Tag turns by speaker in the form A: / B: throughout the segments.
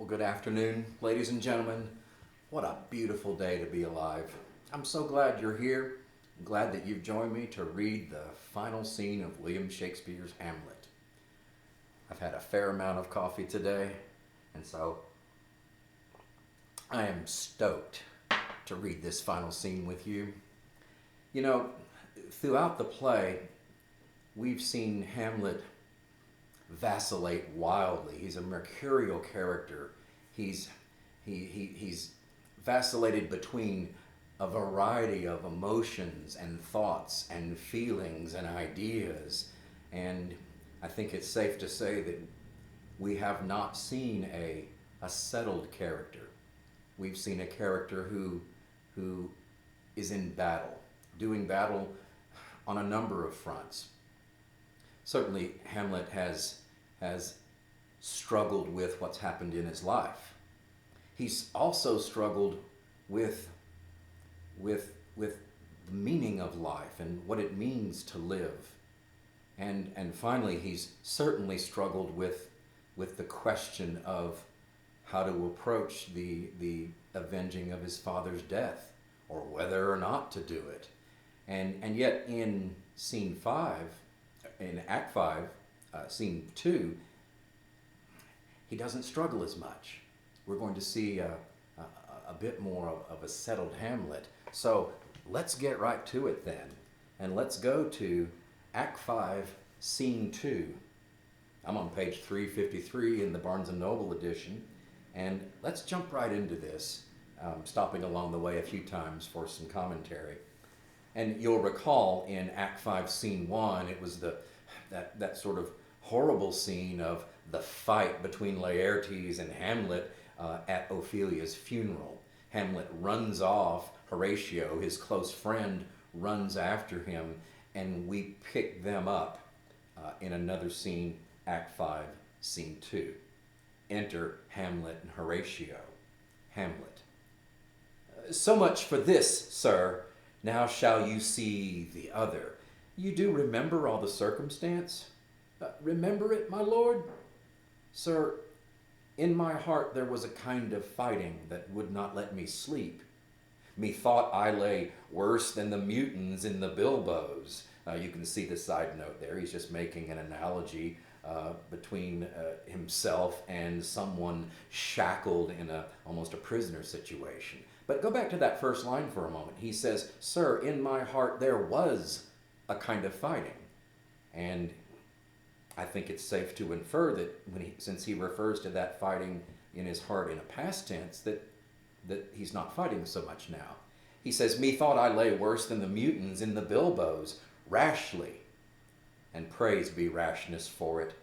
A: Well, good afternoon, ladies and gentlemen. What a beautiful day to be alive. I'm so glad you're here. I'm glad that you've joined me to read the final scene of William Shakespeare's Hamlet. I've had a fair amount of coffee today, and so I am stoked to read this final scene with you. You know, throughout the play, we've seen Hamlet vacillate wildly. He's a mercurial character. He's vacillated between a variety of emotions and thoughts and feelings and ideas. And I think it's safe to say that we have not seen a settled character. We've seen a character who is in battle, doing battle on a number of fronts. Certainly, Hamlet has struggled with what's happened in his life. He's also struggled with the meaning of life and what it means to live. And finally, he's certainly struggled with the question of how to approach the avenging of his father's death, or whether or not to do it. And yet in scene 5, in Act 5, scene 2, he doesn't struggle as much. We're going to see a bit more of a settled Hamlet. So let's get right to it then. And let's go to Act 5, scene 2. I'm on page 353 in the Barnes & Noble edition. And let's jump right into this, stopping along the way a few times for some commentary. And you'll recall in Act 5, Scene 1, it was that sort of horrible scene of the fight between Laertes and Hamlet at Ophelia's funeral. Hamlet runs off, Horatio, his close friend, runs after him, and we pick them up in another scene, Act 5, Scene 2. Enter Hamlet and Horatio. Hamlet. So much for this, sir. Now shall you see the other. You do remember all the circumstance? Remember it, my lord? Sir, in my heart there was a kind of fighting that would not let me sleep. Methought I lay worse than the mutins in the bilboes. You can see the side note there. He's just making an analogy between himself and someone shackled in almost a prisoner situation. But go back to that first line for a moment. He says, sir, in my heart there was a kind of fighting. And I think it's safe to infer that since he refers to that fighting in his heart in a past tense, that he's not fighting so much now. He says, methought I lay worse than the mutins in the bilboes, rashly, and praise be rashness for it.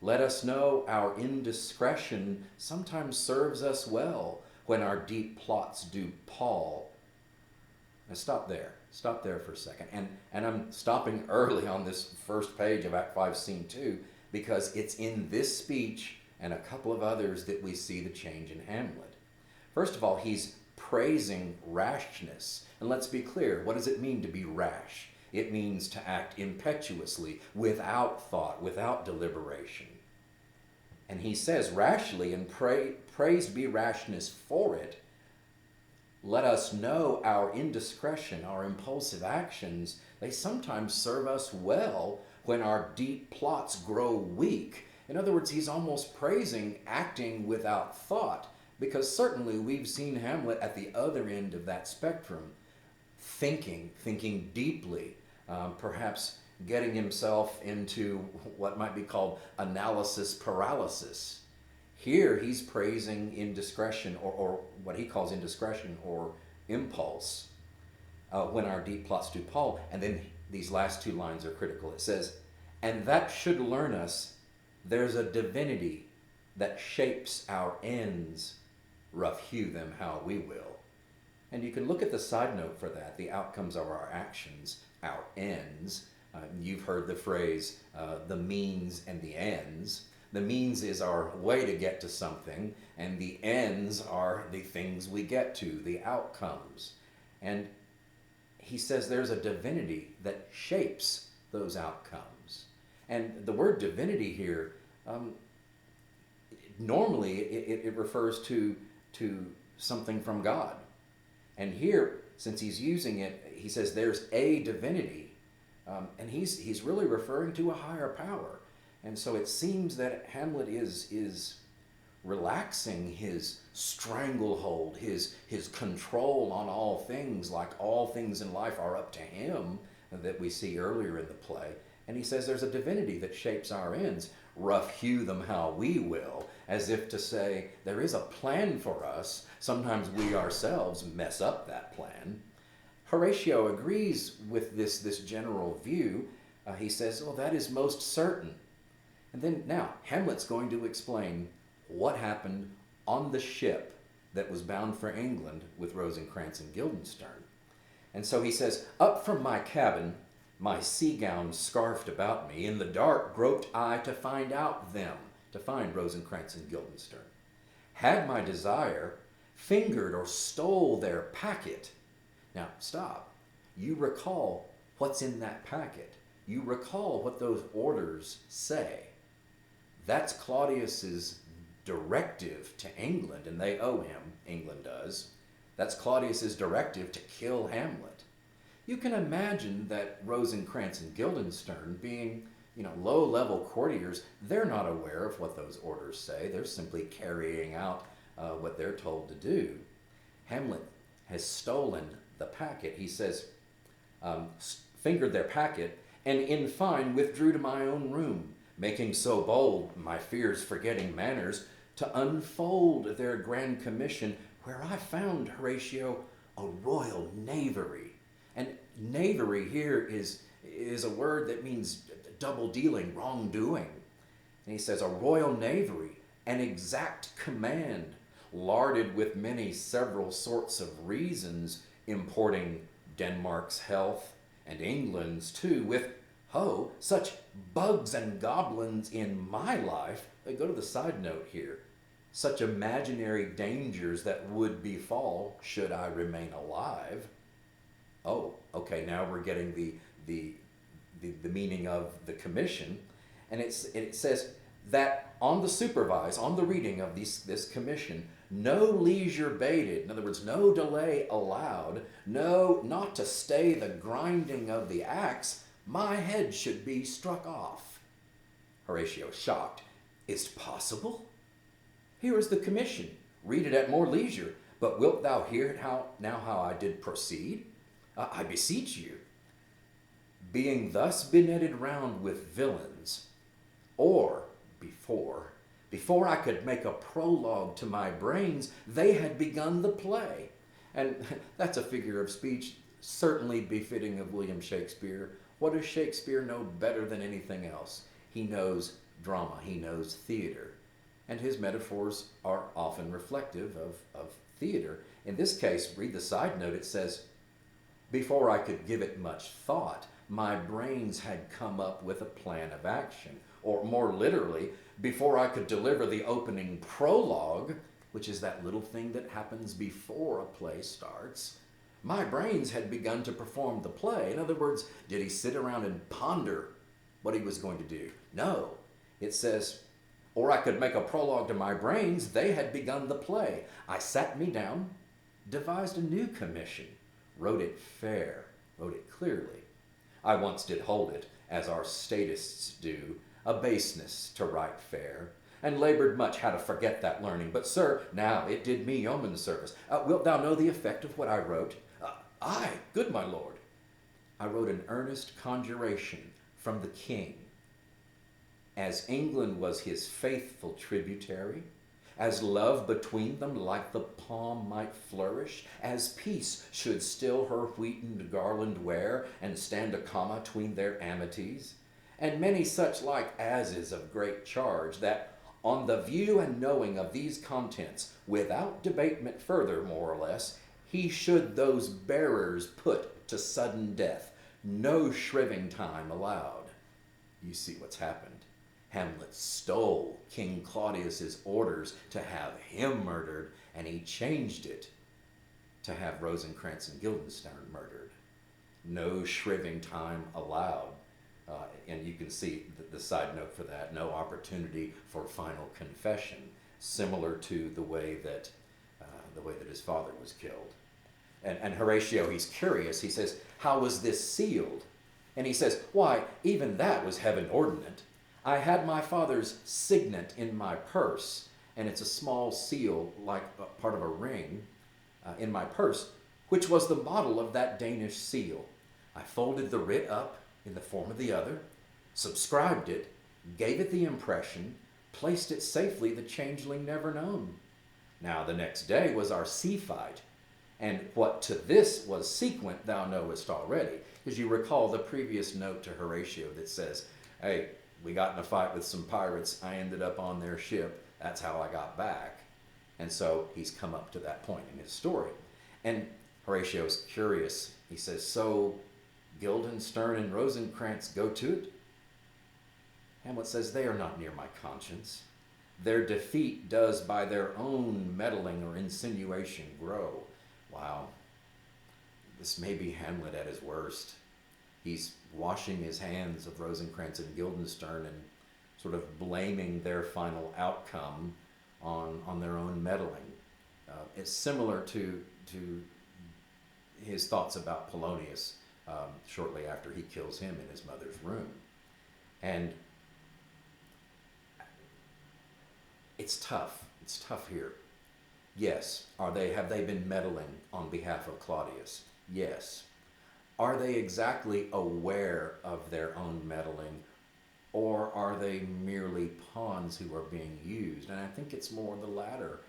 A: Let us know our indiscretion sometimes serves us well when our deep plots do pall. Now stop there for a second. And I'm stopping early on this first page of Act 5, Scene 2, because it's in this speech and a couple of others that we see the change in Hamlet. First of all, he's praising rashness. And let's be clear, what does it mean to be rash? It means to act impetuously, without thought, without deliberation. And he says rashly, and praised be rashness for it. Let us know our indiscretion, our impulsive actions, they sometimes serve us well when our deep plots grow weak. In other words, he's almost praising acting without thought, because certainly we've seen Hamlet at the other end of that spectrum, thinking deeply, perhaps getting himself into what might be called analysis paralysis. Here he's praising indiscretion, or what he calls indiscretion or impulse, when our deep plots do pall. And then these last two lines are critical. It says, and that should learn us there's a divinity that shapes our ends, rough hew them how we will. And you can look at the side note for that, the outcomes of our actions, our ends. You've heard the phrase, the means and the ends. The means is our way to get to something, and the ends are the things we get to, the outcomes. And he says there's a divinity that shapes those outcomes. And the word divinity here normally it refers to something from God. And here, since he's using it, he says there's a divinity, and he's really referring to a higher power. And so it seems that Hamlet is relaxing his stranglehold, his control on all things, like all things in life are up to him, that we see earlier in the play. And he says there's a divinity that shapes our ends. Rough hew them how we will, as if to say there is a plan for us. Sometimes we ourselves mess up that plan. Horatio agrees with this general view. He says, well, that is most certain. And then now, Hamlet's going to explain what happened on the ship that was bound for England with Rosencrantz and Guildenstern. And so he says, up from my cabin, my sea gown scarfed about me, in the dark groped I to find out them, to find Rosencrantz and Guildenstern. Had my desire fingered or stole their packet. Now, stop. You recall what's in that packet. You recall what those orders say. That's Claudius's directive to England, and they owe him, England does. That's Claudius's directive to kill Hamlet. You can imagine that Rosencrantz and Guildenstern, being, low-level courtiers, they're not aware of what those orders say. They're simply carrying out what they're told to do. Hamlet has stolen the packet. He says, fingered their packet, and in fine withdrew to my own room, making so bold, my fears forgetting manners, to unfold their grand commission, where I found, Horatio, a royal knavery. And knavery here is a word that means double dealing, wrongdoing. And he says, a royal knavery, an exact command, larded with many several sorts of reasons, importing Denmark's health, and England's too, with, such bugs and goblins in my life. Go to the side note here. Such imaginary dangers that would befall should I remain alive. Oh, okay, now we're getting the meaning of the commission. And it says that on the reading of this commission, no leisure bated, in other words, no delay allowed, no, not to stay the grinding of the axe, my head should be struck off. Horatio, shocked. Is't possible? Here is the commission. Read it at more leisure. But wilt thou hear it how I did proceed? I beseech you. Being thus benetted round with villains, or before I could make a prologue to my brains, they had begun the play. And that's a figure of speech certainly befitting of William Shakespeare. What does Shakespeare know better than anything else? He knows drama, he knows theater. And his metaphors are often reflective of theater. In this case, read the side note, it says, before I could give it much thought, my brains had come up with a plan of action. Or more literally, before I could deliver the opening prologue, which is that little thing that happens before a play starts, my brains had begun to perform the play. In other words, did he sit around and ponder what he was going to do? No. It says, or I could make a prologue to my brains, they had begun the play. I sat me down, devised a new commission, wrote it fair, wrote it clearly. I once did hold it, as our statists do, a baseness to write fair, and labored much how to forget that learning. But, sir, now it did me yeoman's service. Wilt thou know the effect of what I wrote? Aye, good my lord. I wrote an earnest conjuration from the king. As England was his faithful tributary, as love between them like the palm might flourish, as peace should still her wheatened garland wear, and stand a comma tween their amities, and many such like as is of great charge, that on the view and knowing of these contents, without debatement further, more or less, he should those bearers put to sudden death, no shriving time allowed. You see what's happened. Hamlet stole King Claudius's orders to have him murdered, and he changed it to have Rosencrantz and Guildenstern murdered. No shriving time allowed. And you can see the side note for that, no opportunity for final confession. similar to the way that his father was killed. And Horatio, he's curious. He says, "How was this sealed?" And he says, "Why, even that was heaven ordinate. I had my father's signet in my purse, and it's a small seal like a part of a ring in my purse, which was the model of that Danish seal. I folded the writ up in the form of the other, subscribed it, gave it the impression, placed it safely, the changeling never known. Now the next day was our sea fight, and what to this was sequent thou knowest already." Because you recall the previous note to Horatio that says, "Hey, we got in a fight with some pirates. I ended up on their ship. That's how I got back." And so he's come up to that point in his story. And Horatio's curious. He says, "So Guildenstern and Rosencrantz go to it?" Hamlet says, "They are not near my conscience. Their defeat does by their own meddling or insinuation grow." Wow. This may be Hamlet at his worst. He's washing his hands of Rosencrantz and Guildenstern and sort of blaming their final outcome on their own meddling. It's similar to his thoughts about Polonius shortly after he kills him in his mother's room. And it's tough. It's tough here. Yes. Have they been meddling on behalf of Claudius? Yes. Are they exactly aware of their own meddling, or are they merely pawns who are being used? And I think it's more the latter.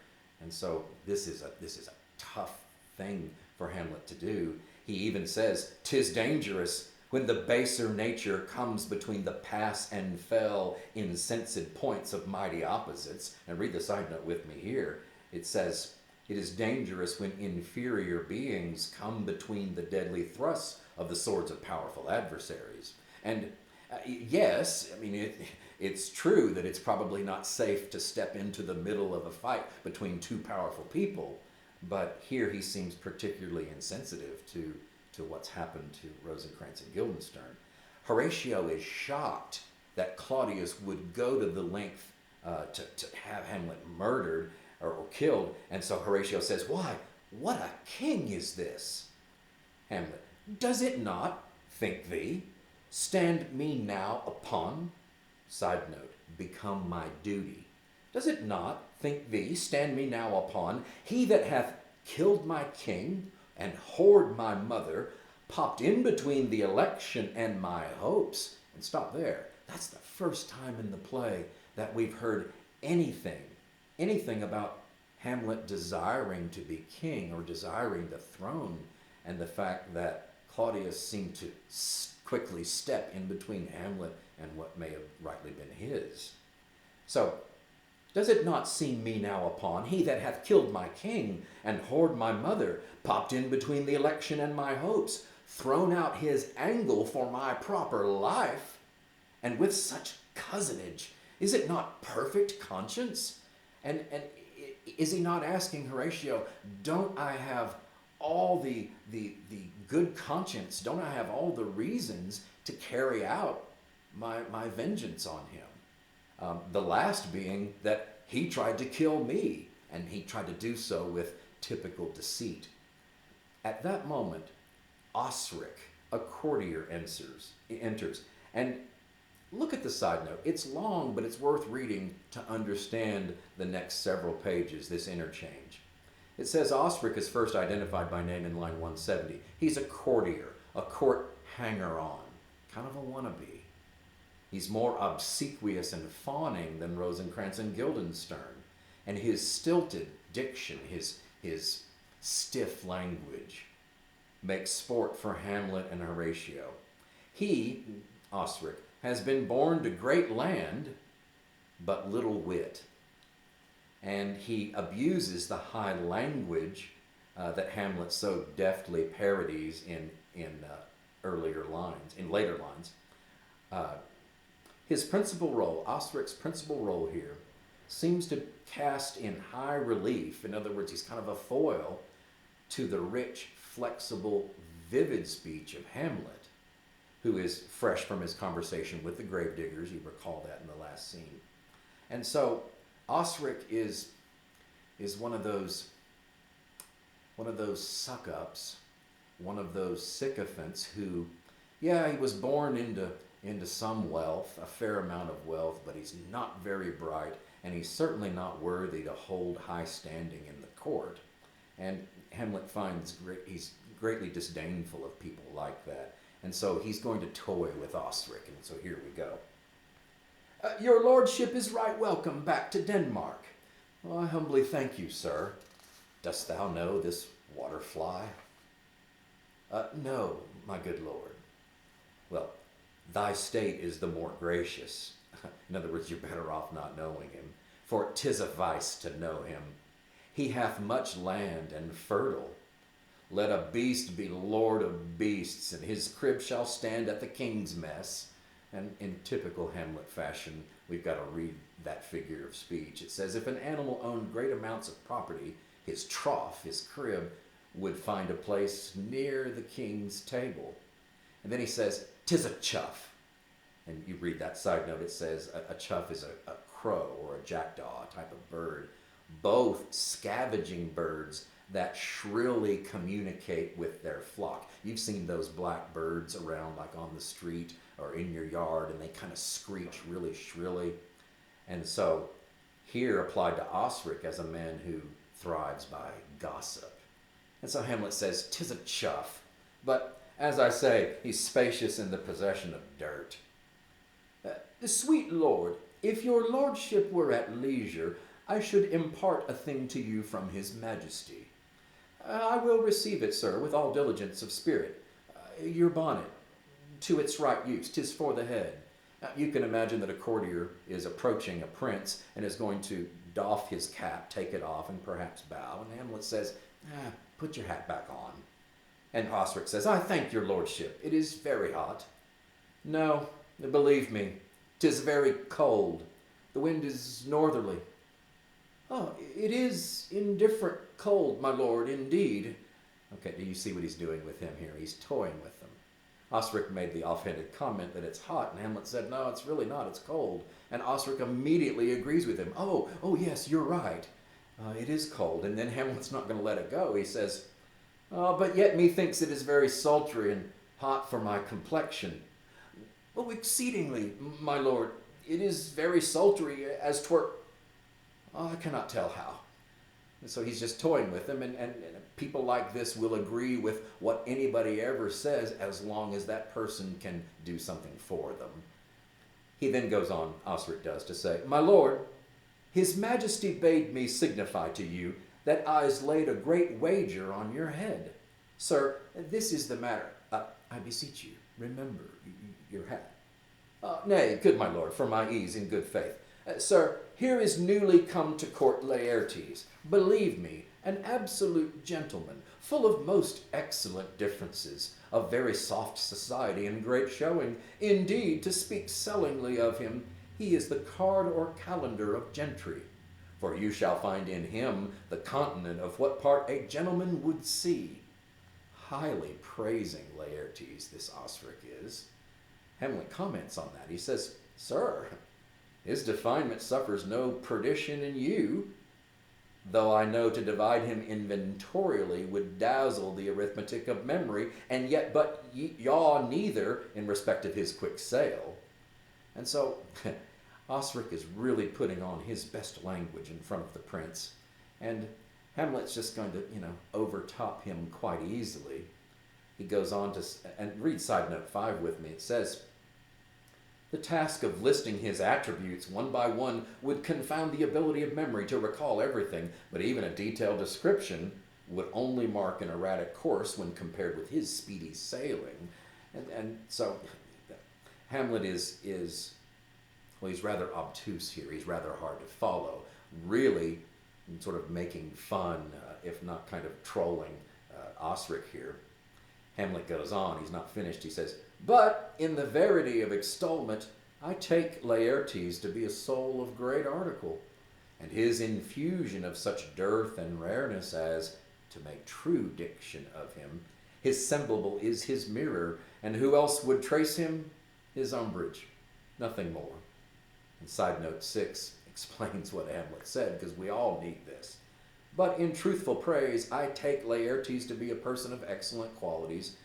A: And so this is a tough thing for Hamlet to do. He even says, "'Tis dangerous when the baser nature comes between the pass and fell insensate points of mighty opposites." And read the side note with me here. It says, "It is dangerous when inferior beings come between the deadly thrusts of the swords of powerful adversaries." And yes, I mean, it's true that it's probably not safe to step into the middle of a fight between two powerful people, but here he seems particularly insensitive to what's happened to Rosencrantz and Guildenstern. Horatio is shocked that Claudius would go to the length to have Hamlet murdered or killed, and so Horatio says, "Why, what a king is this?" Hamlet, "Does it not, think thee, stand me now upon," side note, "become my duty? Does it not, think thee, stand me now upon, he that hath killed my king and whored my mother, popped in between the election and my hopes?" And stop there. That's the first time in the play that we've heard anything about Hamlet desiring to be king or desiring the throne, and the fact that Claudius seemed to quickly step in between Hamlet and what may have rightly been his. So, "Does it not seem me now upon, he that hath killed my king and whored my mother, popped in between the election and my hopes, thrown out his angle for my proper life, and with such cozenage, is it not perfect conscience?" And is he not asking Horatio, don't I have all the good conscience, don't I have all the reasons to carry out my vengeance on him? The last being that he tried to kill me, and he tried to do so with typical deceit. At that moment, Osric, a courtier, enters. And look at the side note. It's long, but it's worth reading to understand the next several pages, this interchange. It says Osric is first identified by name in line 170. He's a courtier, a court hanger-on, kind of a wannabe. He's more obsequious and fawning than Rosencrantz and Guildenstern, and his stilted diction, his stiff language, makes sport for Hamlet and Horatio. He, Osric, has been born to great land, but little wit. And he abuses the high language that Hamlet so deftly parodies in later lines. His principal role, Osric's principal role here, seems to cast in high relief, in other words, he's kind of a foil to the rich, flexible, vivid speech of Hamlet, who is fresh from his conversation with the gravediggers. You recall that in the last scene. And so Osric is one of those suck-ups, one of those sycophants who, yeah, he was born into some wealth, a fair amount of wealth, but he's not very bright, and he's certainly not worthy to hold high standing in the court. And Hamlet finds he's greatly disdainful of people like that, and so he's going to toy with Osric, and so here we go. Your lordship is right welcome back to Denmark. Well, I humbly thank you, sir. Dost thou know this water-fly? No, my good lord. Well, thy state is the more gracious. In other words, you're better off not knowing him, for 'tis a vice to know him. He hath much land and fertile. Let a beast be lord of beasts, and his crib shall stand at the king's mess. And in typical Hamlet fashion, we've got to read that figure of speech. It says, if an animal owned great amounts of property, his trough, his crib, would find a place near the king's table. And then he says, 'tis a chuff. And you read that side note, it says a chuff is a crow or a jackdaw type of bird. Both scavenging birds that shrilly communicate with their flock. You've seen those black birds around like on the street or in your yard, and they kind of screech really shrilly. And so here applied to Osric as a man who thrives by gossip. And so Hamlet says, 'tis a chuff. But as I say, he's spacious in the possession of dirt. Sweet lord, if your lordship were at leisure, I should impart a thing to you from his majesty. I will receive it, sir, with all diligence of spirit. Your bonnet, to its right use, 'tis for the head. You can imagine that a courtier is approaching a prince and is going to doff his cap, take it off, and perhaps bow. And Hamlet says, put your hat back on. And Osric says, I thank your lordship. It is very hot. No, believe me, 'tis very cold. The wind is northerly. Oh, it is indifferent cold, my lord, indeed. Okay, do you see what he's doing with him here? He's toying with them. Osric made the offhanded comment that it's hot, and Hamlet said, no, it's really not, it's cold. And Osric immediately agrees with him. Oh, yes, you're right. It is cold. And then Hamlet's not going to let it go. He says, but yet methinks it is very sultry and hot for my complexion. Oh, exceedingly, my lord. It is very sultry, as 'twere... I cannot tell how. And so he's just toying with them, and people like this will agree with what anybody ever says as long as that person can do something for them. He then goes on, Osric does, to say, my lord, his majesty bade me signify to you that I's laid a great wager on your head. Sir, this is the matter. I beseech you, remember your hat. Nay, good my lord, for my ease in good faith. Sir, here is newly come to court Laertes, believe me, an absolute gentleman, full of most excellent differences, of very soft society and great showing. Indeed, to speak sellingly of him, he is the card or calendar of gentry. For you shall find in him the continent of what part a gentleman would see. Highly praising Laertes, this Osric is. Hamlet comments on that. He says, sir, his definement suffers no perdition in you, though I know to divide him inventorially would dazzle the arithmetic of memory, and yet but yaw neither in respect of his quick sale. And so Osric is really putting on his best language in front of the prince, and Hamlet's just going to, overtop him quite easily. He goes on to, and read side note 5 with me. It says, the task of listing his attributes one by one would confound the ability of memory to recall everything, but even a detailed description would only mark an erratic course when compared with his speedy sailing. And so Hamlet is he's rather obtuse here. He's rather hard to follow, really sort of making fun, if not kind of trolling Osric here. Hamlet goes on, he's not finished, he says, but in the verity of extolment, I take Laertes to be a soul of great article, and his infusion of such dearth and rareness as, to make true diction of him, his semblable is his mirror, and who else would trace him? His umbrage, nothing more. And side note 6, explains what Hamlet said, because we all need this. But in truthful praise, I take Laertes to be a person of excellent qualities,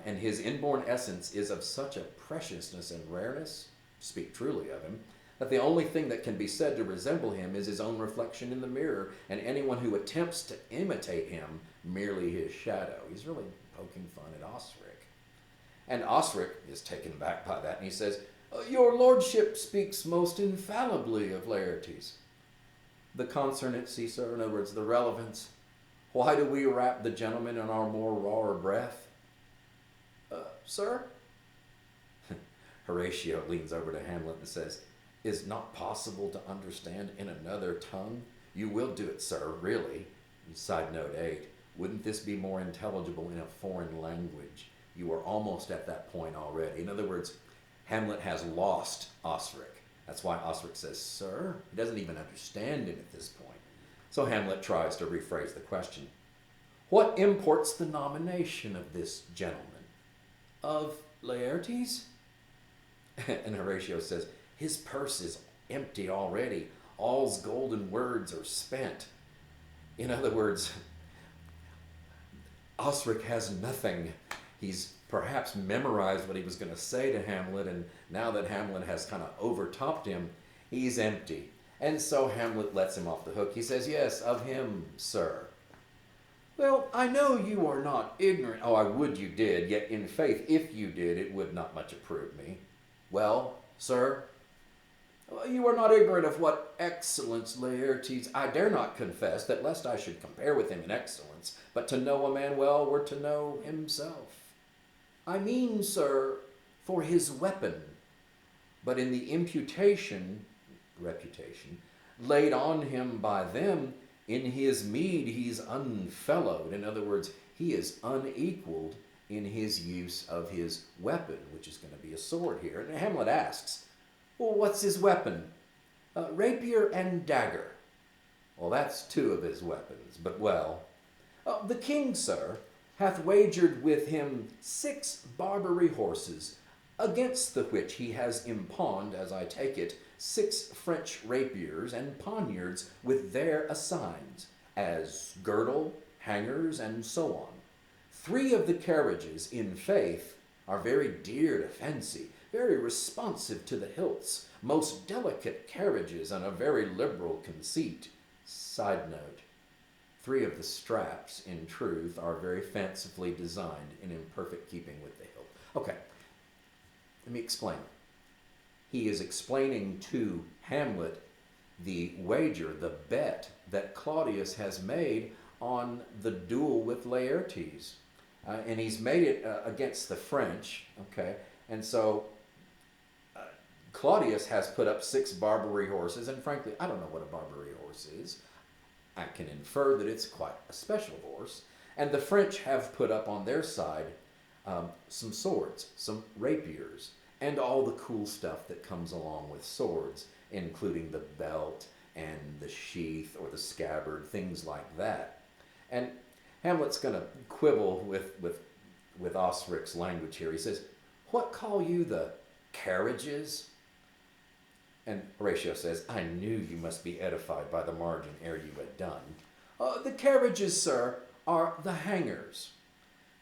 A: and his inborn essence is of such a preciousness and rareness, speak truly of him, that the only thing that can be said to resemble him is his own reflection in the mirror, and anyone who attempts to imitate him, merely his shadow. He's really poking fun at Osric. And Osric is taken back by that, and he says, your lordship speaks most infallibly of Laertes. The consonancy, sir, in other words, the relevance. Why do we wrap the gentleman in our more rawer breath? Sir? Horatio leans over to Hamlet and says, is not possible to understand in another tongue? You will do it, sir, really. Side note 8, wouldn't this be more intelligible in a foreign language? You are almost at that point already. In other words, Hamlet has lost Osric. That's why Osric says, sir? He doesn't even understand him at this point. So Hamlet tries to rephrase the question. What imports the nomination of this gentleman? Of Laertes? And Horatio says, his purse is empty already. All's golden words are spent. In other words, Osric has nothing. He's perhaps memorized what he was going to say to Hamlet, and now that Hamlet has kind of overtopped him, he's empty. And so Hamlet lets him off the hook. He says, yes, of him, sir. Well, I know you are not ignorant. Oh, I would you did, yet in faith, if you did, it would not much approve me. Well, sir, you are not ignorant of what excellence Laertes. I dare not confess that lest I should compare with him in excellence, but to know a man well were to know himself. I mean, sir, for his weapon, but in the reputation, laid on him by them, in his meed he's unfellowed. In other words, he is unequaled in his use of his weapon, which is going to be a sword here. And Hamlet asks, well, what's his weapon? Rapier and dagger. Well, that's 2 of his weapons, but well. The king, sir, hath wagered with him 6 Barbary horses, against the which he has impawned, as I take it, 6 French rapiers and poniards with their assigns, as girdle, hangers, and so on. 3 of the carriages, in faith, are very dear to fancy, very responsive to the hilts, most delicate carriages, and a very liberal conceit. Side note, 3 of the straps, in truth, are very fancifully designed and in perfect keeping with the hilt. Okay, let me explain. He is explaining to Hamlet the wager, the bet that Claudius has made on the duel with Laertes. And he's made it against the French, okay? And so Claudius has put up 6 Barbary horses, and frankly, I don't know what a Barbary horse is. I can infer that it's quite a special horse. And the French have put up on their side some swords, some rapiers, and all the cool stuff that comes along with swords, including the belt and the sheath or the scabbard, things like that. And Hamlet's going to quibble with Osric's language here. He says, what call you the carriages? And Horatio says, I knew you must be edified by the margin ere you had done. The carriages, sir, are the hangers.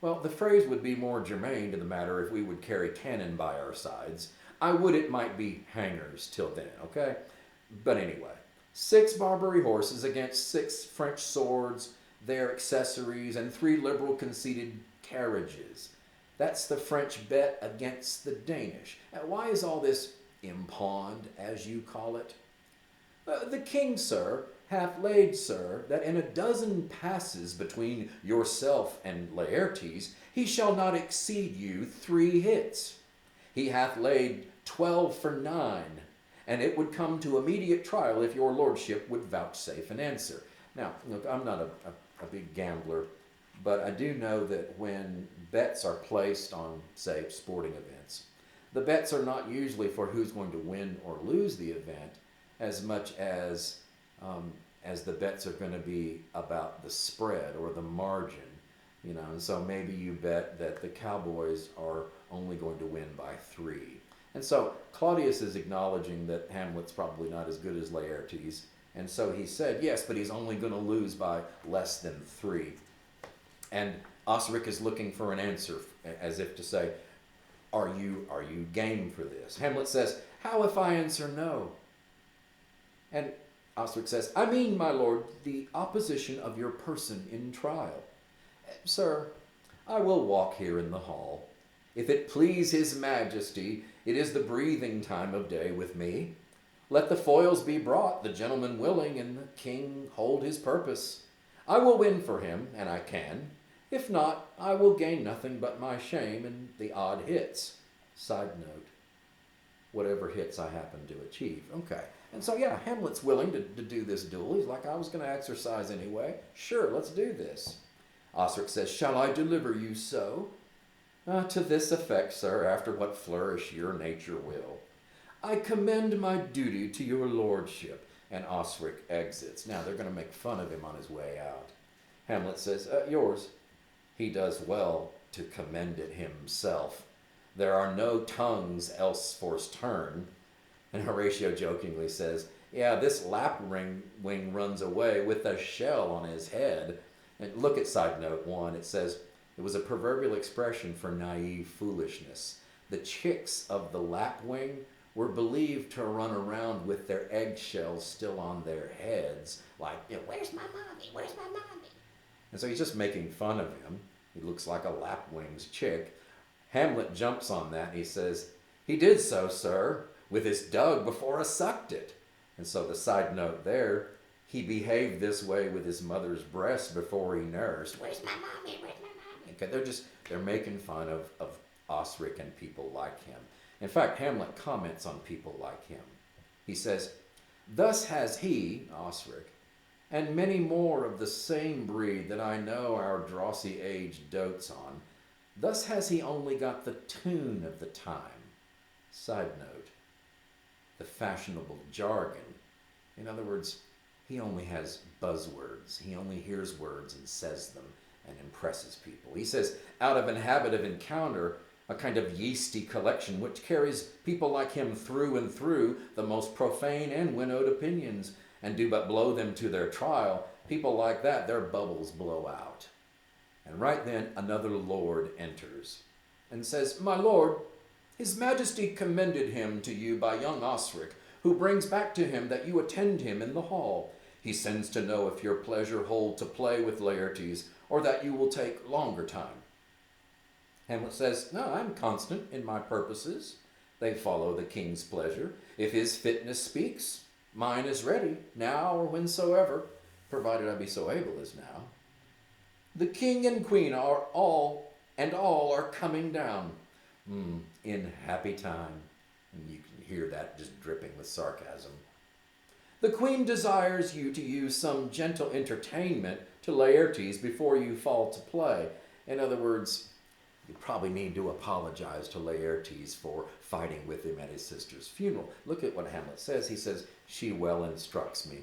A: Well, the phrase would be more germane to the matter if we would carry cannon by our sides. I would it might be hangers till then, okay? But anyway, 6 Barbary horses against 6 French swords, their accessories, and 3 liberal conceited carriages. That's the French bet against the Danish. Now, why is all this impawned, as you call it? The king, sir, hath laid, sir, that in a dozen passes between yourself and Laertes, he shall not exceed you 3 hits. He hath laid 12 for 9, and it would come to immediate trial if your lordship would vouchsafe an answer. Now, look, I'm not a big gambler, but I do know that when bets are placed on, say, sporting events, the bets are not usually for who's going to win or lose the event as much as the bets are going to be about the spread or the margin, and so maybe you bet that the Cowboys are only going to win by 3. And so Claudius is acknowledging that Hamlet's probably not as good as Laertes. And so he said, yes, but he's only going to lose by less than 3. And Osric is looking for an answer, as if to say, are you game for this? Hamlet says, how if I answer no? And Osric says, I mean, my lord, the opposition of your person in trial. Sir, I will walk here in the hall. If it please his majesty, it is the breathing time of day with me. Let the foils be brought, the gentleman willing, and the king hold his purpose. I will win for him, and I can. If not, I will gain nothing but my shame and the odd hits. Side note, whatever hits I happen to achieve. Okay. And so, yeah, Hamlet's willing to do this duel. He's like, I was going to exercise anyway. Sure, let's do this. Osric says, shall I deliver you so? To this effect, sir, after what flourish your nature will. I commend my duty to your lordship. And Osric exits. Now, they're going to make fun of him on his way out. Hamlet says, yours. He does well to commend it himself. There are no tongues else for's turn. And Horatio jokingly says, yeah, this lapwing runs away with a shell on his head. And look at side note 1. It says, it was a proverbial expression for naive foolishness. The chicks of the lapwing were believed to run around with their eggshells still on their heads, like, where's my mommy? Where's my mommy? And so he's just making fun of him. He looks like a lapwing's chick. Hamlet jumps on that and he says, he did so, sir, with his dug before I sucked it. And so the side note there, he behaved this way with his mother's breast before he nursed. Where's my mommy? Where's my mommy? Okay, they're making fun of Osric and people like him. In fact, Hamlet comments on people like him. He says, thus has he, Osric, and many more of the same breed that I know our drossy age dotes on, thus has he only got the tune of the time. Side note, the fashionable jargon. In other words, he only has buzzwords. He only hears words and says them and impresses people. He says, out of an habit of encounter, a kind of yeasty collection which carries people like him through and through the most profane and winnowed opinions, and do but blow them to their trial, people like that, their bubbles blow out. And right then another lord enters and says, my lord, his majesty commended him to you by young Osric, who brings back to him that you attend him in the hall. He sends to know if your pleasure hold to play with Laertes, or that you will take longer time. Hamlet says, no, I'm constant in my purposes. They follow the king's pleasure. If his fitness speaks, mine is ready, now or whensoever, provided I be so able as now. The king and queen are all are coming down. In happy time. And you can hear that just dripping with sarcasm. The queen desires you to use some gentle entertainment to Laertes before you fall to play. In other words, you probably need to apologize to Laertes for fighting with him at his sister's funeral. Look at what Hamlet says. He says, she well instructs me.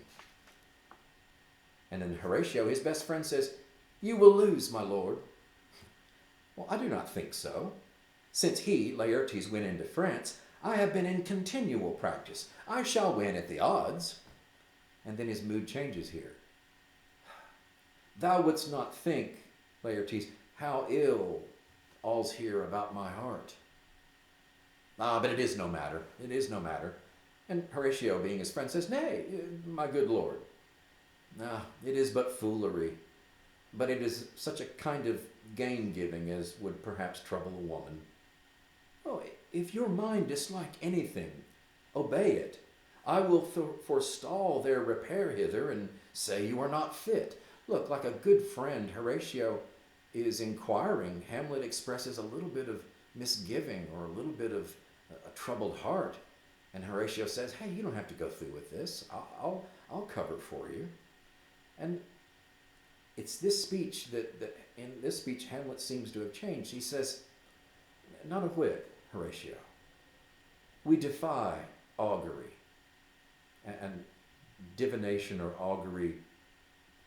A: And then Horatio, his best friend, says, you will lose, my lord. Well, I do not think so. Since he, Laertes, went into France, I have been in continual practice. I shall win at the odds. And then his mood changes here. Thou wouldst not think, Laertes, how ill all's here about my heart. But it is no matter. It is no matter. And Horatio, being his friend, says, nay, my good lord. It is but foolery. But it is such a kind of gain-giving as would perhaps trouble a woman. Oh, if your mind dislike anything, obey it. I will forestall their repair hither and say you are not fit. Look, like a good friend, Horatio is inquiring. Hamlet expresses a little bit of misgiving or a little bit of a troubled heart. And Horatio says, hey, you don't have to go through with this. I'll cover for you. And it's this speech that in this speech Hamlet seems to have changed. He says, not a whit, Horatio. We defy augury. And divination or augury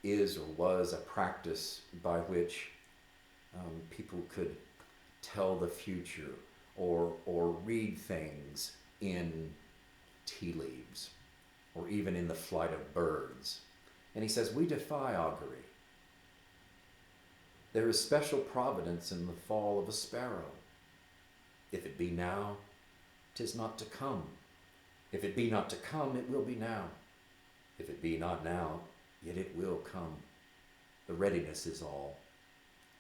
A: is or was a practice by which people could tell the future or read things in tea leaves or even in the flight of birds. And he says, we defy augury. There is special providence in the fall of a sparrow. If it be now, 'tis not to come. If it be not to come, it will be now. If it be not now, yet it will come. The readiness is all.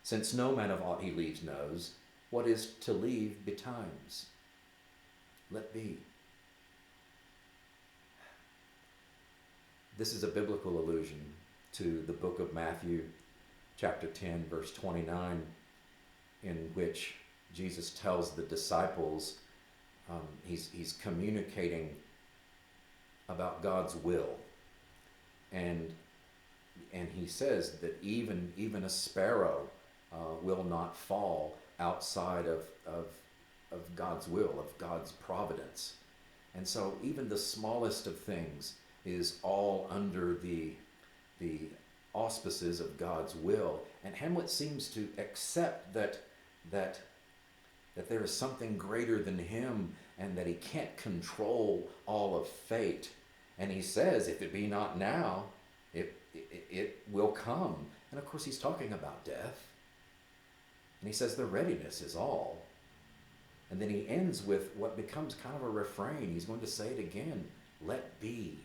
A: Since no man of aught he leaves knows, what is to leave betimes. Let be. This is a biblical allusion to the book of Matthew, chapter 10, verse 29, in which Jesus tells the disciples, he's communicating about God's will. And he says that even a sparrow will not fall outside of God's will, of God's providence. And so even the smallest of things is all under the auspices of God's will. And Hamlet seems to accept that there is something greater than him and that he can't control all of fate. And he says, if it be not now, it will come. And of course he's talking about death. And he says the readiness is all. And then he ends with what becomes kind of a refrain. He's going to say it again, let be.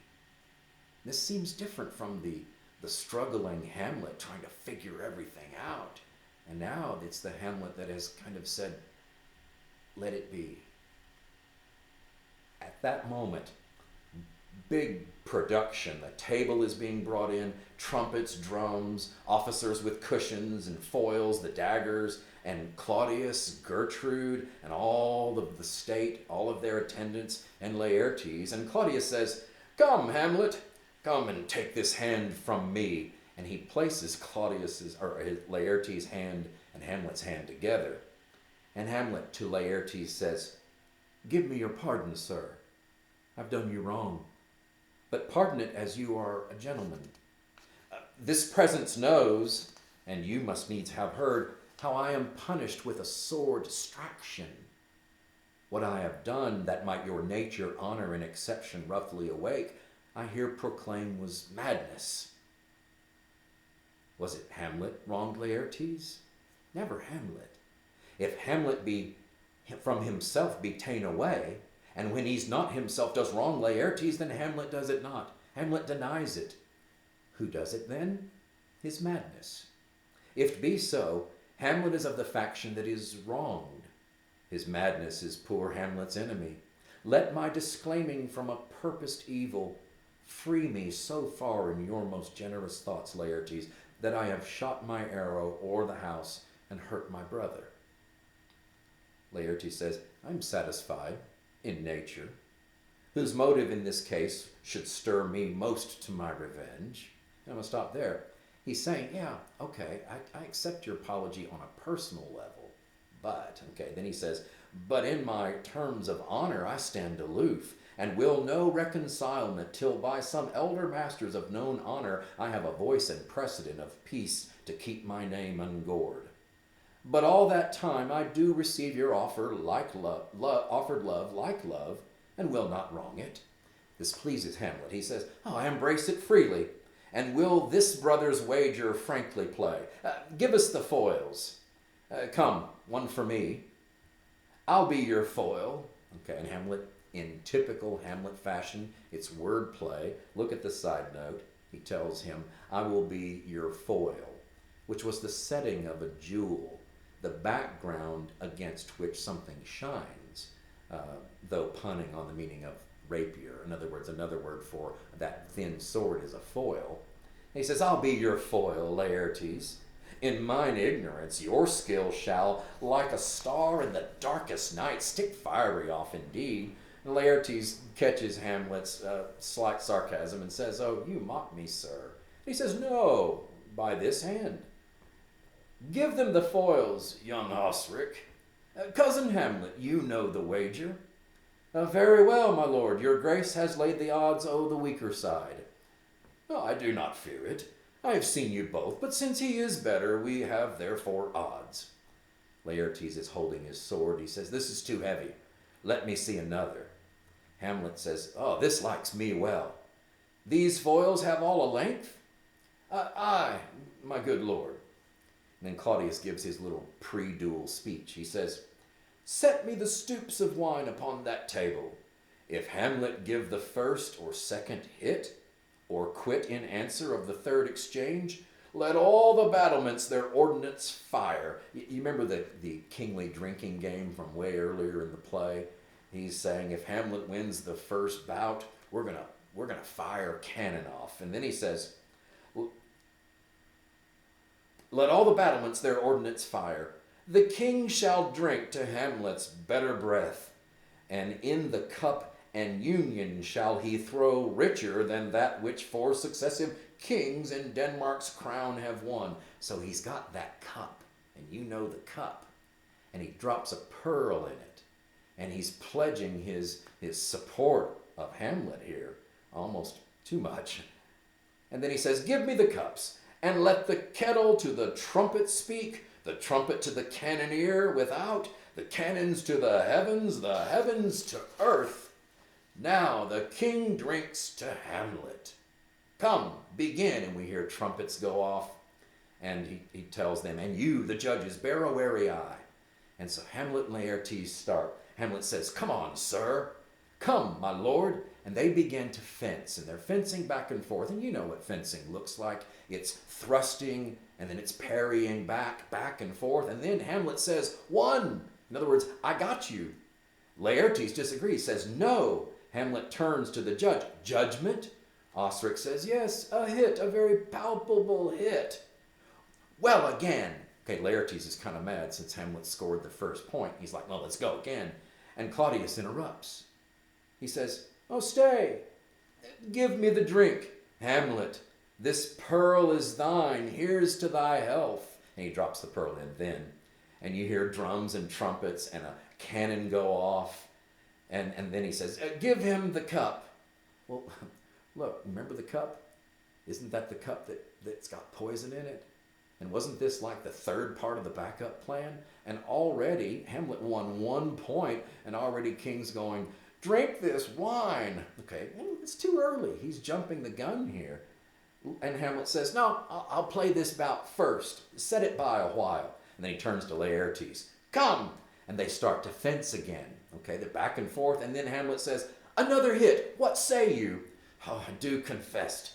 A: This seems different from the struggling Hamlet trying to figure everything out. And now it's the Hamlet that has kind of said, let it be. At that moment, big production. The table is being brought in, trumpets, drums, officers with cushions and foils, the daggers, and Claudius, Gertrude, and all of the state, all of their attendants, and Laertes. And Claudius says, come, Hamlet, come and take this hand from me. And he places Laertes' hand and Hamlet's hand together. And Hamlet to Laertes says, give me your pardon, sir. I've done you wrong, but pardon it as you are a gentleman. This presence knows, and you must needs have heard, how I am punished with a sore distraction. What I have done, that might your nature, honor, and exception roughly awake, I here proclaim was madness. Was it Hamlet wronged Laertes? Never Hamlet. If Hamlet be from himself be ta'en away, and when he's not himself does wrong Laertes, then Hamlet does it not. Hamlet denies it. Who does it then? His madness. If it be so, Hamlet is of the faction that is wronged. His madness is poor Hamlet's enemy. Let my disclaiming from a purposed evil free me so far in your most generous thoughts, Laertes, that I have shot my arrow o'er the house and hurt my brother. Laertes says, I'm satisfied in nature, whose motive in this case should stir me most to my revenge. I'm going to stop there. He's saying, yeah, okay, I accept your apology on a personal level, but, okay, then he says, but in my terms of honor I stand aloof, and will no reconcilement till by some elder masters of known honor I have a voice and precedent of peace to keep my name ungored. But all that time I do receive your offer like offered love like love, and will not wrong it. This pleases Hamlet. He says, I embrace it freely, and will this brother's wager frankly play. Give us the foils. Come, one for me. I'll be your foil. Okay, and Hamlet, in typical Hamlet fashion, it's wordplay. Look at the side note. He tells him, I will be your foil, which was the setting of a jewel, the background against which something shines, though punning on the meaning of rapier. In other words, another word for that thin sword is a foil. He says, I'll be your foil, Laertes. In mine ignorance, your skill shall, like a star in the darkest night, stick fiery off indeed. And Laertes catches Hamlet's slight sarcasm and says, oh, you mock me, sir. He says, no, by this hand. Give them the foils, young Osric. Cousin Hamlet, you know the wager. Very well, my lord, your grace has laid the odds o' the weaker side. Oh, I do not fear it. I have seen you both, but since he is better, we have therefore odds. Laertes is holding his sword. He says, "This is too heavy. Let me see another." Hamlet says, "Oh, this likes me well. These foils have all a length?" "Aye, my good lord." And then Claudius gives his little pre-duel speech. He says, "Set me the stoups of wine upon that table. If Hamlet give the first or second hit, or quit in answer of the third exchange, let all the battlements their ordnance fire." You remember the kingly drinking game from way earlier in the play? He's saying if Hamlet wins the first bout, we're gonna fire cannon off. And then he says, "Let all the battlements their ordnance fire. The king shall drink to Hamlet's better breath, and in the cup and union shall he throw richer than that which 4 successive kings in Denmark's crown have won." So he's got that cup, and you know the cup, and he drops a pearl in it, and he's pledging his support of Hamlet here, almost too much. And then he says, "Give me the cups, and let the kettle to the trumpet speak, the trumpet to the cannoneer without, the cannons to the heavens to earth. Now the king drinks to Hamlet. Come, begin." And we hear trumpets go off, and he tells them, "And you, the judges, bear a wary eye." And so Hamlet and Laertes start. Hamlet says, "Come on, sir. Come, my lord." And they begin to fence, and they're fencing back and forth. And you know what fencing looks like. It's thrusting, and then it's parrying back and forth. And then Hamlet says, "One." In other words, "I got you." Laertes disagrees, says, "No." Hamlet turns to the judge. "Judgment?" Osric says, "Yes, a hit, a very palpable hit." "Well, again." Okay, Laertes is kind of mad since Hamlet scored the first point. He's like, "No, let's go again." And Claudius interrupts. He says, "Oh, stay. Give me the drink. Hamlet, this pearl is thine. Here's to thy health." And he drops the pearl in then. And you hear drums and trumpets and a cannon go off. And then he says, "Give him the cup." Well, look, remember the cup? Isn't that the cup that's got poison in it? And wasn't this like the third part of the backup plan? And already Hamlet won 1 point, and already King's going, "Drink this wine." Okay, well, it's too early. He's jumping the gun here. And Hamlet says, "No, I'll play this bout first. Set it by a while." And then he turns to Laertes. "Come." And they start to fence again. Okay, they're back and forth. And then Hamlet says, "Another hit. What say you?" "Oh, I do confessed."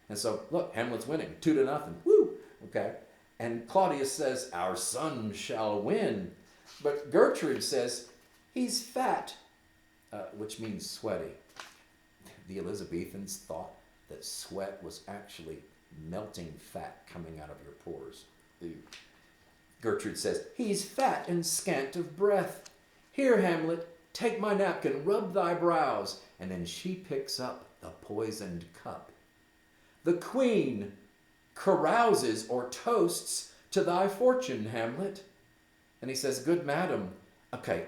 A: And so, look, Hamlet's winning 2-0. Woo! Okay. And Claudius says, "Our son shall win." But Gertrude says, "He's fat," which means sweaty. The Elizabethans thought that sweat was actually melting fat coming out of your pores. Ew. Gertrude says, "He's fat and scant of breath. Here, Hamlet, take my napkin, rub thy brows." And then she picks up the poisoned cup. "The queen carouses or toasts to thy fortune, Hamlet." And he says, "Good madam." Okay,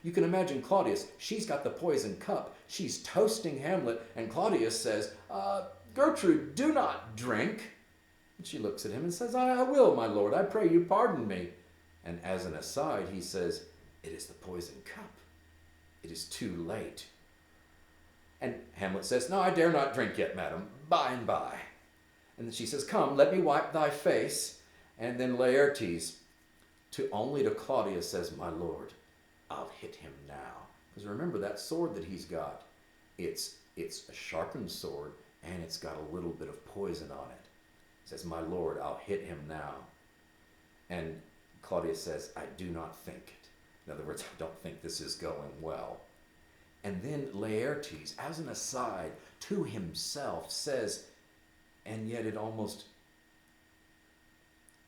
A: you can imagine Claudius. She's got the poisoned cup. She's toasting Hamlet. And Claudius says, "Gertrude, do not drink." And she looks at him and says, I will, my lord. I pray you pardon me." And as an aside, he says, "It is the poisoned cup. It is too late." And Hamlet says, "No, I dare not drink yet, madam. By and by." And then she says, "Come, let me wipe thy face." And then Laertes, only to Claudius, says, "My lord, I'll hit him now." Because remember, that sword that he's got, it's a sharpened sword, and it's got a little bit of poison on it. He says, "My lord, I'll hit him now." And Claudius says, "I do not think it." In other words, I don't think this is going well. And then Laertes, as an aside, to himself says, "And yet it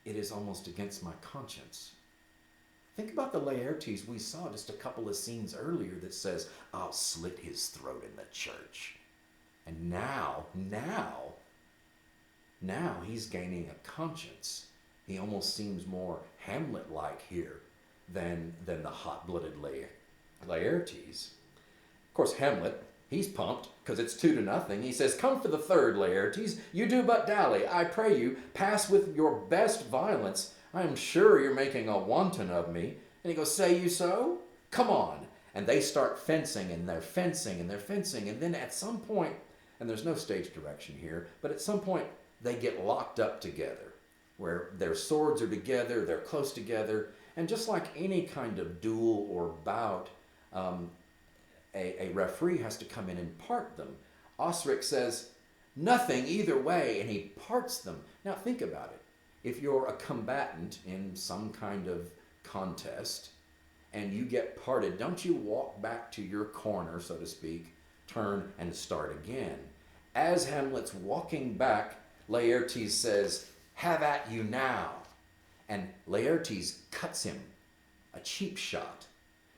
A: is almost against my conscience." Think about the Laertes we saw just a couple of scenes earlier that says, "I'll slit his throat in the church." And now he's gaining a conscience. He almost seems more Hamlet-like here than the hot-blooded Laertes. Of course, Hamlet, he's pumped because it's 2-0. He says, "Come for the third, Laertes. You do but dally. I pray you, pass with your best violence. I am sure you're making a wanton of me. And he goes, say you so? Come on. And they start fencing, and they're fencing, and they're fencing. And then at some point, and there's no stage direction here, but at some point they get locked up together, where their swords are together, they're close together. And just like any kind of duel or bout, a referee has to come in and part them. Osric says, nothing either way, and he parts them. Now think about it. If you're a combatant in some kind of contest and you get parted, don't you walk back to your corner, so to speak, turn and start again? As Hamlet's walking back, Laertes says, have at you now. And Laertes cuts him, a cheap shot.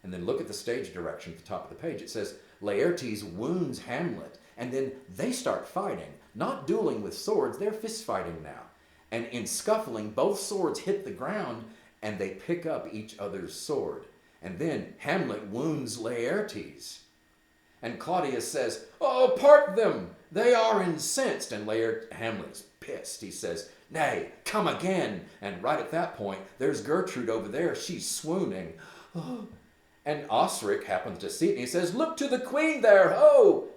A: And then look at the stage direction at the top of the page. It says, Laertes wounds Hamlet. And then they start fighting, not dueling with swords, they're fist fighting now. And in scuffling, both swords hit the ground and they pick up each other's sword. And then Hamlet wounds Laertes. And Claudius says, oh, part them, they are incensed. And Hamlet's pissed. He says, nay, come again. And right at that point, there's Gertrude over there, she's swooning. Oh. And Osric happens to see it, and he says, look to the queen there, ho!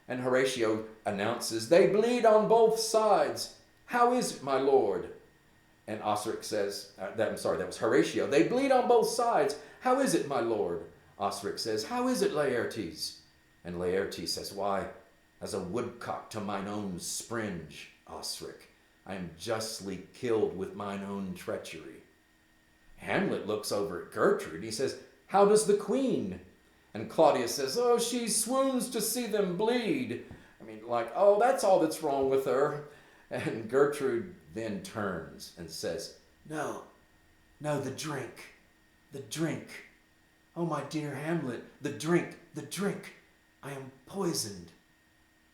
A: And Horatio announces, they bleed on both sides. How is it, my lord? And Osric says, that was Horatio. They bleed on both sides. How is it, my lord? Osric says, how is it, Laertes? And Laertes says, why, as a woodcock to mine own springe, Osric, I am justly killed with mine own treachery. Hamlet looks over at Gertrude. He says, how does the queen? And Claudius says, oh, she swoons to see them bleed. I mean, like, oh, that's all that's wrong with her. And Gertrude then turns and says, no, the drink. Oh, my dear Hamlet, the drink. I am poisoned.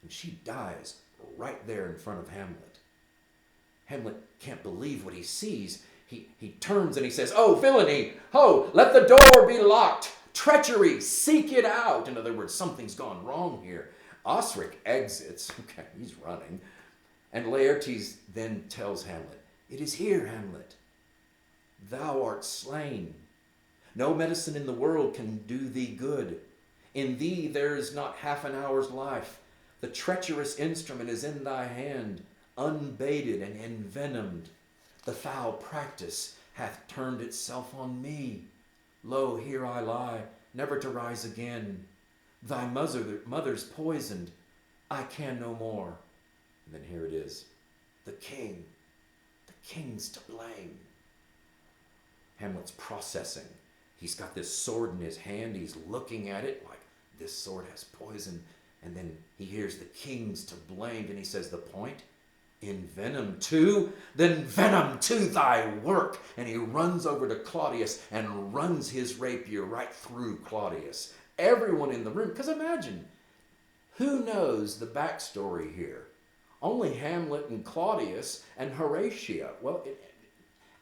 A: And she dies right there in front of Hamlet. Hamlet can't believe what he sees. He turns and he says, oh, villainy, ho, let the door be locked. Treachery, seek it out. In other words, something's gone wrong here. Osric exits. Okay, he's running. And Laertes then tells Hamlet, it is here, Hamlet. Thou art slain. No medicine in the world can do thee good. In thee there is not half an hour's life. The treacherous instrument is in thy hand, unbaited and envenomed. The foul practice hath turned itself on me. Lo, here I lie, never to rise again. Thy mother's poisoned. I can no more. And then here it is. The king's to blame. Hamlet's processing. He's got this sword in his hand. He's looking at it like this sword has poison. And then he hears the king's to blame. And he says, the point? In venom too? Then venom to thy work. And he runs over to Claudius and runs his rapier right through Claudius. Everyone in the room, because imagine, who knows the backstory here? Only Hamlet and Claudius and Horatio. Well,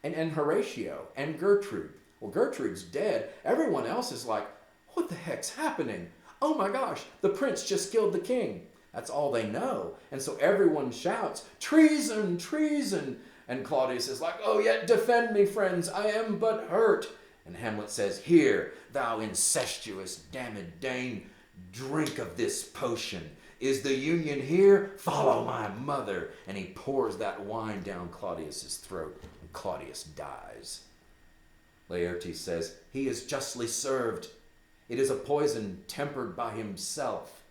A: and Horatio and Gertrude. Well, Gertrude's dead. Everyone else is like, what the heck's happening? Oh my gosh, the prince just killed the king. That's all they know. And so everyone shouts, treason, treason. And Claudius is like, oh, yet defend me, friends. I am but hurt. And Hamlet says, here, thou incestuous damned Dane, drink of this potion. Is the union here? Follow my mother. And he pours that wine down Claudius's throat, and Claudius dies. Laertes says, he is justly served. It is a poison tempered by himself.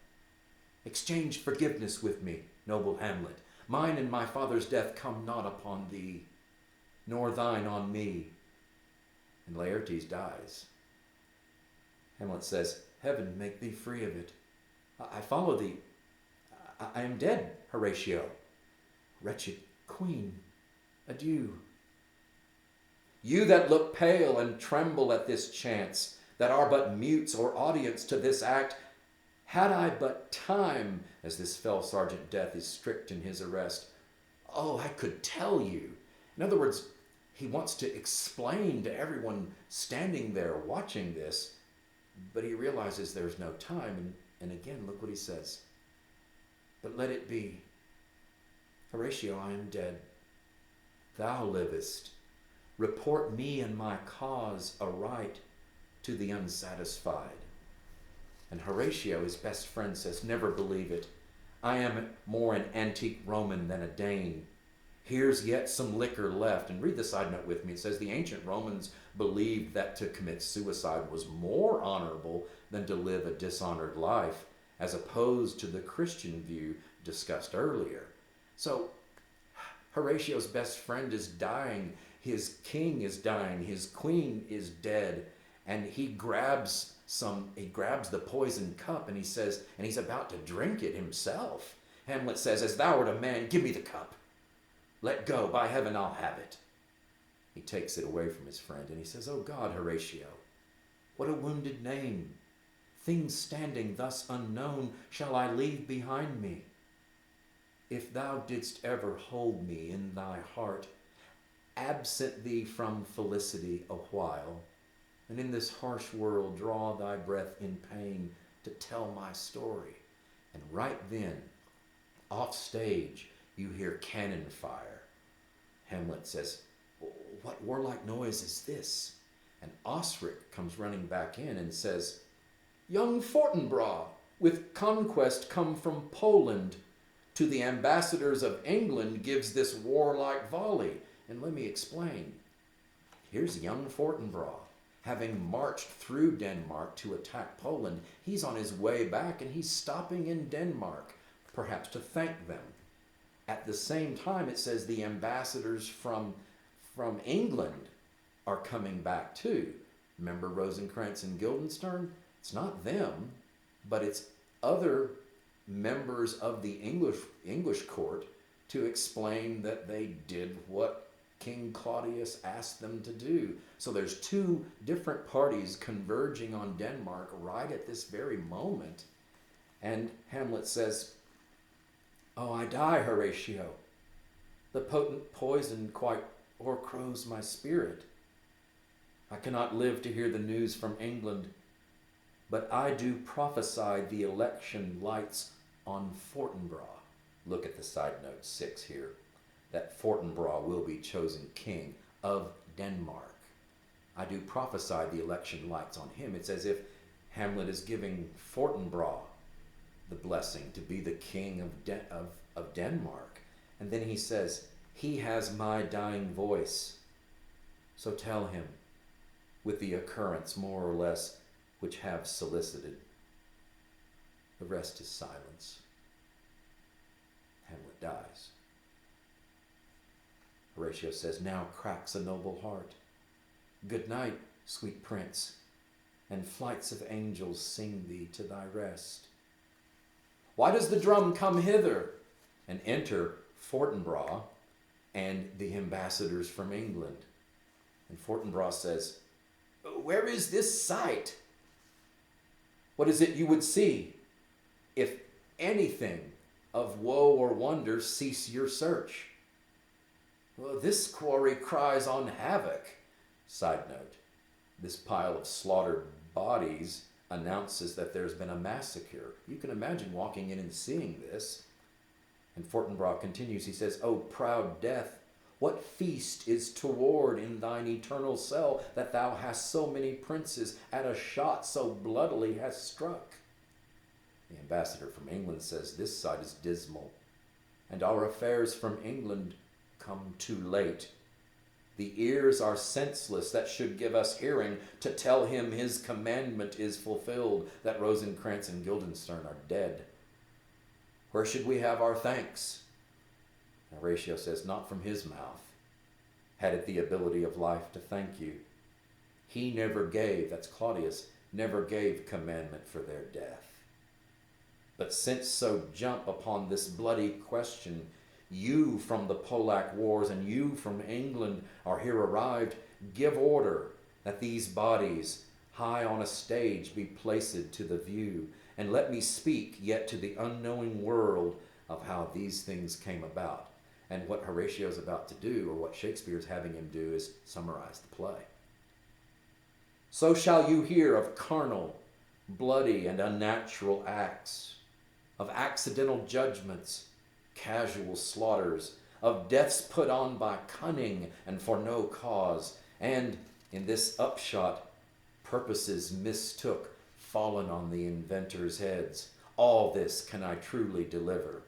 A: Exchange forgiveness with me, noble Hamlet. Mine and my father's death come not upon thee, nor thine on me. And Laertes dies. Hamlet says, heaven make thee free of it. I follow thee. I am dead, Horatio. Wretched queen, adieu. You that look pale and tremble at this chance, that are but mutes or audience to this act, had I but time, as this fell Sergeant Death is strict in his arrest, oh, I could tell you. In other words, he wants to explain to everyone standing there watching this, but he realizes there's no time. And again, look what he says. But let it be. Horatio, I am dead. Thou livest. Report me and my cause aright to the unsatisfied. And Horatio, his best friend, says, never believe it. I am more an antique Roman than a Dane. Here's yet some liquor left. And read the side note with me. It says the ancient Romans believed that to commit suicide was more honorable than to live a dishonored life, as opposed to the Christian view discussed earlier. So Horatio's best friend is dying. His king is dying. His queen is dead. And he grabs the poisoned cup, and he says, and he's about to drink it himself. Hamlet says, as thou art a man, give me the cup. Let go, by heaven, I'll have it. He takes it away from his friend, and he says, oh God, Horatio, what a wounded name. Things standing thus unknown shall I leave behind me. If thou didst ever hold me in thy heart, absent thee from felicity a while, and in this harsh world draw thy breath in pain to tell my story. And right then, off stage, you hear cannon fire. Hamlet says, what warlike noise is this? And Osric comes running back in and says, young Fortinbras, with conquest come from Poland, to the ambassadors of England gives this warlike volley. And let me explain. Here's young Fortinbras, having marched through Denmark to attack Poland. He's on his way back, and he's stopping in Denmark, perhaps to thank them. At the same time, it says the ambassadors from England are coming back too. Remember Rosencrantz and Guildenstern? It's not them, but it's other members of the English court to explain that they did what King Claudius asked them to do. So there's two different parties converging on Denmark right at this very moment. And Hamlet says, oh, I die, Horatio. The potent poison quite o'ercrows my spirit. I cannot live to hear the news from England, but I do prophesy the election lights on Fortinbras. Look at the side note 6 here. That Fortinbras will be chosen king of Denmark. I do prophesy the election lights on him. It's as if Hamlet is giving Fortinbras the blessing to be the king of Denmark. And then he says, he has my dying voice. So tell him, with the occurrence more or less which have solicited. The rest is silence. Hamlet dies. Horatio says, now cracks a noble heart. Good night, sweet prince, and flights of angels sing thee to thy rest. Why does the drum come hither? And enter Fortinbras and the ambassadors from England. And Fortinbras says, where is this sight? What is it you would see? If anything of woe or wonder, cease your search. Well, this quarry cries on havoc. Side note, this pile of slaughtered bodies announces that there's been a massacre. You can imagine walking in and seeing this. And Fortinbras continues, he says, O proud death, what feast is toward in thine eternal cell, that thou hast so many princes at a shot so bloodily hast struck? The ambassador from England says, this sight is dismal, and our affairs from England come too late. The ears are senseless that should give us hearing to tell him his commandment is fulfilled, that Rosencrantz and Guildenstern are dead. Where should we have our thanks? Horatio says, not from his mouth. Had it the ability of life to thank you. He never gave, that's Claudius, never gave commandment for their death. But since so jump upon this bloody question, you from the Polack wars and you from England are here arrived, give order that these bodies high on a stage be placed to the view, and let me speak yet to the unknowing world of how these things came about. And what Horatio's about to do, or what Shakespeare's having him do, is summarize the play. So shall you hear of carnal, bloody, and unnatural acts, of accidental judgments, casual slaughters, of deaths put on by cunning and for no cause, and in this upshot, purposes mistook, fallen on the inventors' heads. All this can I truly deliver.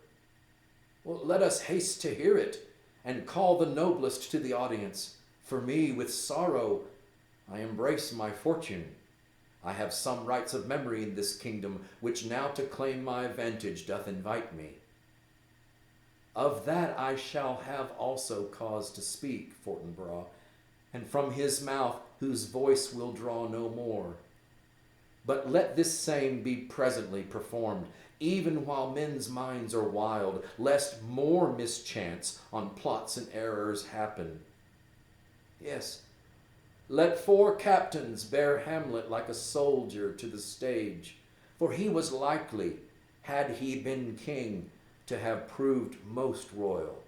A: Well, let us haste to hear it, and call the noblest to the audience. For me, with sorrow, I embrace my fortune. I have some rights of memory in this kingdom, which now to claim my vantage doth invite me. Of that I shall have also cause to speak, Fortinbras, and from his mouth whose voice will draw no more. But let this same be presently performed, even while men's minds are wild, lest more mischance on plots and errors happen. Yes, let 4 captains bear Hamlet like a soldier to the stage, for he was likely, had he been king, to have proved most royal.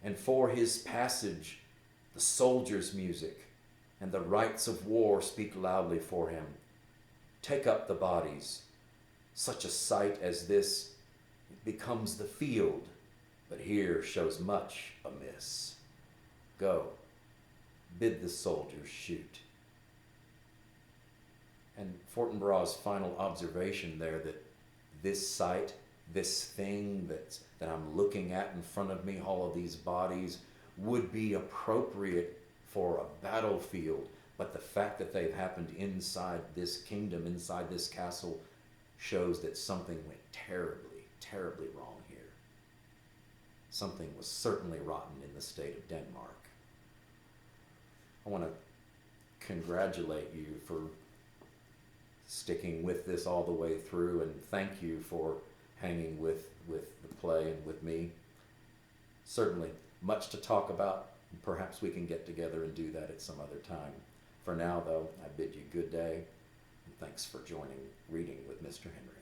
A: And for his passage, the soldier's music and the rites of war speak loudly for him. Take up the bodies. Such a sight as this, it becomes the field, but here shows much amiss. Go, bid the soldiers shoot. And Fortinbras' final observation there, that this sight, this thing that I'm looking at in front of me, all of these bodies, would be appropriate for a battlefield, but the fact that they've happened inside this kingdom, inside this castle, shows that something went terribly, terribly wrong here. Something was certainly rotten in the state of Denmark. I want to congratulate you for sticking with this all the way through, and thank you for hanging with the play and with me. Certainly much to talk about. Perhaps we can get together and do that at some other time. For now, though, I bid you good day, and thanks for joining Reading with Mr. Henry.